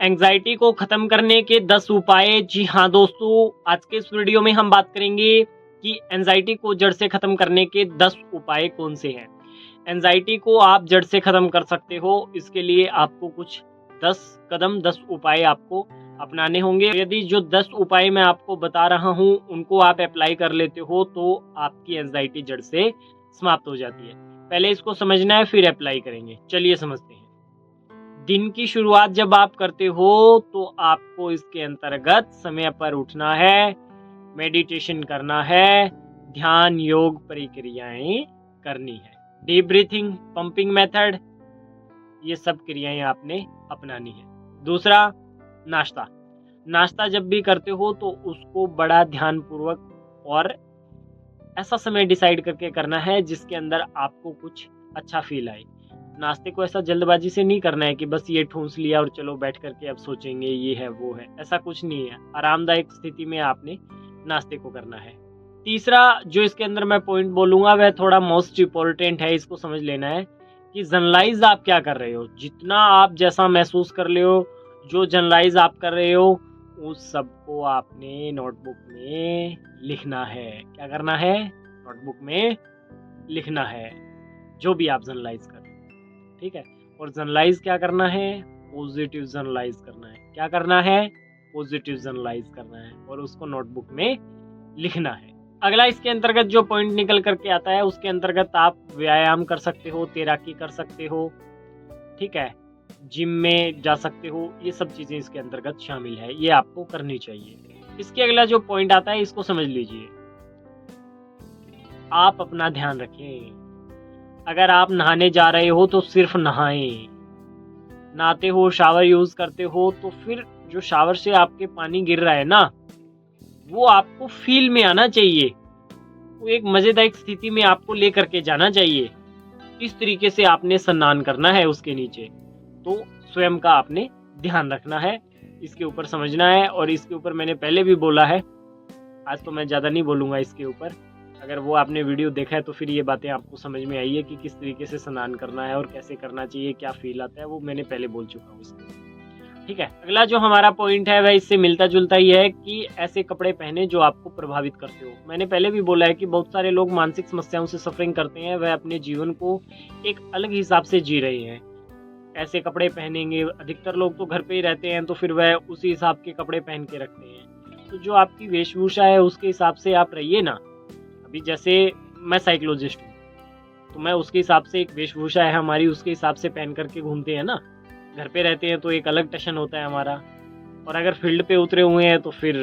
Anxiety को खत्म करने के 10 उपाय। जी हाँ दोस्तों, आज के इस वीडियो में हम बात करेंगे कि एंजाइटी को जड़ से खत्म करने के 10 उपाय कौन से हैं। एंजाइटी को आप जड़ से खत्म कर सकते हो, इसके लिए आपको कुछ 10 उपाय आपको अपनाने होंगे। यदि जो 10 उपाय मैं आपको बता रहा हूँ उनको आप अप्लाई कर लेते हो तो आपकी एंजाइटी जड़ से समाप्त हो जाती है। पहले इसको समझना है, फिर अप्लाई करेंगे। चलिए समझते हैं। दिन की शुरुआत जब आप करते हो तो आपको इसके अंतर्गत समय पर उठना है, मेडिटेशन करना है, ध्यान योग प्रक्रियाएं करनी है, डीप ब्रीथिंग, पंपिंग मेथड, ये सब क्रियाएं आपने अपनानी है। दूसरा, नाश्ता जब भी करते हो तो उसको बड़ा ध्यान पूर्वक और ऐसा समय डिसाइड करके करना है जिसके अंदर आपको कुछ अच्छा फील आए। नाश्ते को ऐसा जल्दबाजी से नहीं करना है कि बस ये ठूंस लिया और चलो बैठ करके अब सोचेंगे ये है वो है, ऐसा कुछ नहीं है। आरामदायक स्थिति में आपने नाश्ते को करना है। तीसरा जो इसके अंदर मैं पॉइंट बोलूंगा वह थोड़ा मोस्ट इम्पोर्टेंट है, इसको समझ लेना है कि जनरलाइज आप क्या कर रहे हो। जितना आप जैसा महसूस कर ले हो, जो जनरलाइज आप कर रहे हो उस सबको आपने नोटबुक में लिखना है। क्या करना है? नोटबुक में लिखना है, जो भी आप जनरलाइज कर रहे हो, ठीक है। और जनरलाइज क्या करना है? पॉजिटिव जनरलाइज करना है। क्या करना है? पॉजिटिव जनरलाइज करना है और उसको नोटबुक में लिखना है। अगला इसके अंतर्गत जो पॉइंट निकल करके आता है उसके अंतर्गत आप व्यायाम कर सकते हो, तैराकी कर सकते हो, ठीक है, जिम में जा सकते हो। ये सब चीजें इसके अंतर्गत शामिल है, ये आपको करनी चाहिए। इसके अगला जो पॉइंट आता है इसको समझ लीजिए। आप अपना ध्यान रखें। अगर आप नहाने जा रहे हो तो सिर्फ नहाएं। नहाते हो, शावर यूज करते हो तो फिर जो शावर से आपके पानी गिर रहा है ना, वो आपको फील में आना चाहिए, वो एक मजेदार स्थिति में आपको लेकर के जाना चाहिए। इस तरीके से आपने स्नान करना है उसके नीचे। तो स्वयं का आपने ध्यान रखना है, इसके ऊपर समझना है। और इसके ऊपर मैंने पहले भी बोला है, आज तो मैं ज़्यादा नहीं बोलूँगा इसके ऊपर। अगर वो आपने वीडियो देखा है तो फिर ये बातें आपको समझ में आई है कि किस तरीके से स्नान करना है और कैसे करना चाहिए, क्या फील आता है, वो मैंने पहले बोल चुका हूँ इसमें, ठीक है। अगला जो हमारा पॉइंट है वह इससे मिलता जुलता ही है कि ऐसे कपड़े पहने जो आपको प्रभावित करते हो। मैंने पहले भी बोला है कि बहुत सारे लोग मानसिक समस्याओं से सफरिंग करते हैं, वह अपने जीवन को एक अलग हिसाब से जी रहे हैं। ऐसे कपड़े पहनेंगे, अधिकतर लोग तो घर पे ही रहते हैं तो फिर वह उसी हिसाब के कपड़े पहन के रखते हैं। तो जो आपकी वेशभूषा है उसके हिसाब से आप रहिए ना। अभी जैसे मैं साइकोलॉजिस्ट हूँ तो मैं उसके हिसाब से, एक वेशभूषा है हमारी, उसके हिसाब से पहन करके घूमते हैं ना। घर पे रहते हैं तो एक अलग टशन होता है हमारा, और अगर फील्ड पे उतरे हुए हैं तो फिर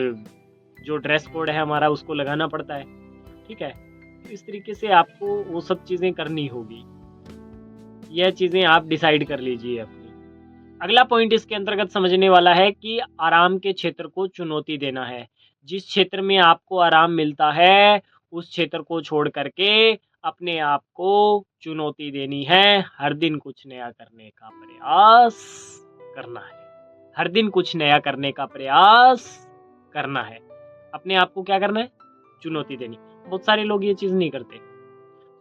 जो ड्रेस कोड है हमारा उसको लगाना पड़ता है, ठीक है। तो इस तरीके से आपको वो सब चीज़ें करनी होगी। यह चीज़ें आप डिसाइड कर लीजिए अपनी। अगला पॉइंट इसके अंतर्गत समझने वाला है कि आराम के क्षेत्र को चुनौती देना है। जिस क्षेत्र में आपको आराम मिलता है उस क्षेत्र को छोड़ करके अपने आप को चुनौती देनी है। हर दिन कुछ नया करने का प्रयास करना है। हर दिन कुछ नया करने का प्रयास करना है। अपने आप को क्या करना है? चुनौती देनी। बहुत सारे लोग ये चीज़ नहीं करते।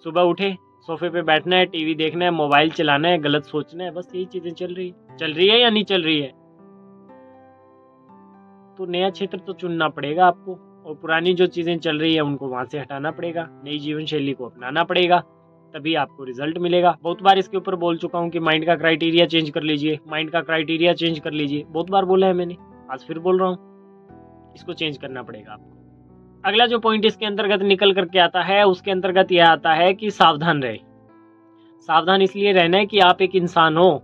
सुबह उठे, सोफे पे बैठना है, टीवी देखना है, मोबाइल चलाना है, गलत सोचना है, बस यही चीजें चल रही है या नहीं चल रही है। तो नया क्षेत्र तो चुनना पड़ेगा आपको, और पुरानी जो चीजें चल रही है उनको वहां से हटाना पड़ेगा, नई जीवन शैली को अपनाना पड़ेगा, तभी आपको रिजल्ट मिलेगा। बहुत बार इसके ऊपर बोल चुका हूँ कि माइंड का क्राइटेरिया चेंज कर लीजिए, माइंड का क्राइटेरिया चेंज कर लीजिए। बहुत बार बोला है मैंने, आज फिर बोल रहा हूँ, इसको चेंज करना पड़ेगा आपको। अगला जो पॉइंट इसके अंतर्गत निकल करके आता है उसके अंतर्गत यह आता है कि सावधान रहे। सावधान इसलिए रहना है कि आप एक इंसान हो,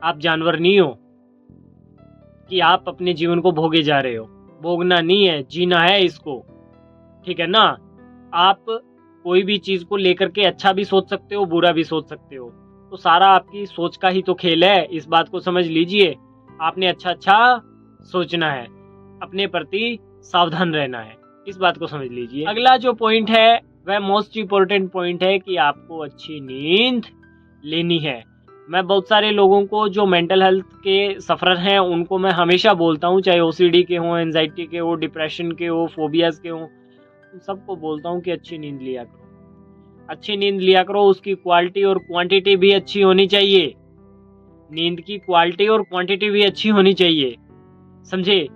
आप जानवर नहीं हो कि आप अपने जीवन को भोगे जा रहे हो। भोगना नहीं है, जीना है इसको, ठीक है ना। आप कोई भी चीज को लेकर के अच्छा भी सोच सकते हो, बुरा भी सोच सकते हो, तो सारा आपकी सोच का ही तो खेल है। इस बात को समझ लीजिए। आपने अच्छा सोचना है, अपने प्रति सावधान रहना है, इस बात को समझ लीजिए। अगला जो पॉइंट है वह मोस्ट इम्पोर्टेंट पॉइंट है कि आपको अच्छी नींद लेनी है। मैं बहुत सारे लोगों को जो मेंटल हेल्थ के सफरर हैं उनको मैं हमेशा बोलता हूँ, चाहे ओसीडी के हों, एंजाइटी के हो, डिप्रेशन के हो, फोबियाज के हों, सबको बोलता हूँ कि अच्छी नींद लिया करो। अच्छी नींद लिया करो, उसकी क्वालिटी और क्वांटिटी भी अच्छी होनी चाहिए। नींद की क्वालिटी और क्वांटिटी भी अच्छी होनी चाहिए, समझे।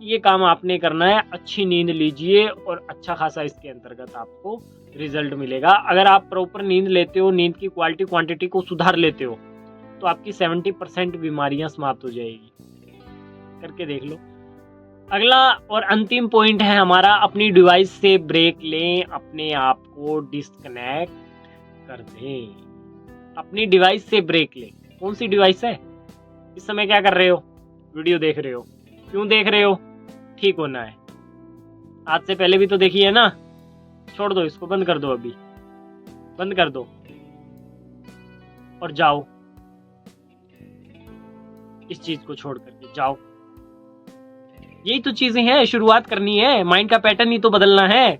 ये काम आपने करना है, अच्छी नींद लीजिए और अच्छा खासा इसके अंतर्गत आपको रिजल्ट मिलेगा। अगर आप प्रॉपर नींद लेते हो, नींद की क्वालिटी क्वांटिटी को सुधार लेते हो, तो आपकी 70% बीमारियां समाप्त हो जाएगी। करके देख लो। अगला और अंतिम पॉइंट है हमारा, अपनी डिवाइस से ब्रेक लें, अपने आप को डिस्कनेक्ट कर दें। अपनी डिवाइस से ब्रेक लें। कौन सी डिवाइस है? इस समय क्या कर रहे हो? वीडियो देख रहे हो। क्यों देख रहे हो? ठीक होना है। आज से पहले भी तो देखी है ना। छोड़ दो इसको, बंद कर दो, अभी बंद कर दो और जाओ, इस चीज को छोड़ करके जाओ। यही तो चीजें हैं, शुरुआत करनी है, माइंड का पैटर्न ही तो बदलना है।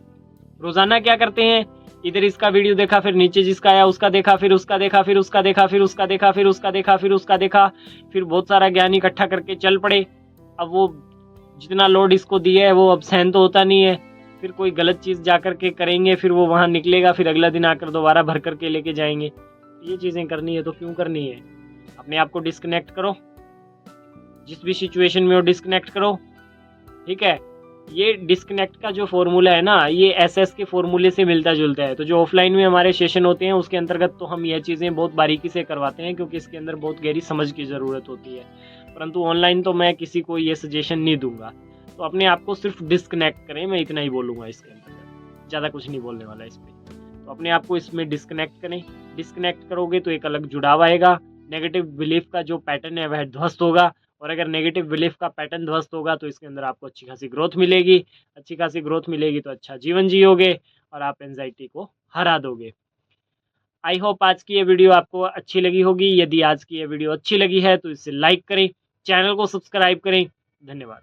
रोजाना क्या करते हैं, इधर इसका वीडियो देखा, फिर नीचे जिसका आया उसका देखा, फिर उसका देखा, फिर उसका देखा, फिर उसका देखा, फिर उसका देखा, फिर उसका देखा, फिर बहुत सारा ज्ञान इकट्ठा करके चल पड़े। अब वो जितना लोड इसको दिया है वो अब सहन तो होता नहीं है, फिर कोई गलत चीज जा करके करेंगे, फिर वो वहां निकलेगा, फिर अगला दिन आकर दोबारा भर करके लेके जाएंगे। ये चीजें करनी है तो क्यों करनी है? अपने आप को डिस्कनेक्ट करो, जिस भी सिचुएशन में हो डिस्कनेक्ट करो, ठीक है। ये डिस्कनेक्ट का जो फॉर्मूला है ना, ये एसएस के फॉर्मूले से मिलता जुलता है। तो जो ऑफलाइन में हमारे सेशन होते हैं उसके अंतर्गत तो हम यह चीज़ें बहुत बारीकी से करवाते हैं, क्योंकि इसके अंदर बहुत गहरी समझ की ज़रूरत होती है। परंतु ऑनलाइन तो मैं किसी को ये सजेशन नहीं दूंगा। तो अपने आप को सिर्फ डिस्कनेक्ट करें, मैं इतना ही बोलूँगा इसके अंतर्गत, ज़्यादा कुछ नहीं बोलने वाला इसमें। तो अपने आप को इसमें डिस्कनेक्ट करें। डिस्कनेक्ट करोगे तो एक अलग जुड़ाव आएगा, नेगेटिव बिलीफ का जो पैटर्न है वह ध्वस्त होगा, और अगर नेगेटिव बिलीफ का पैटर्न ध्वस्त होगा तो इसके अंदर आपको अच्छी खासी ग्रोथ मिलेगी। अच्छी खासी ग्रोथ मिलेगी तो अच्छा जीवन जियोगे और आप एंजाइटी को हरा दोगे। आई होप आज की ये वीडियो आपको अच्छी लगी होगी। यदि आज की ये वीडियो अच्छी लगी है तो इसे लाइक करें, चैनल को सब्सक्राइब करें। धन्यवाद।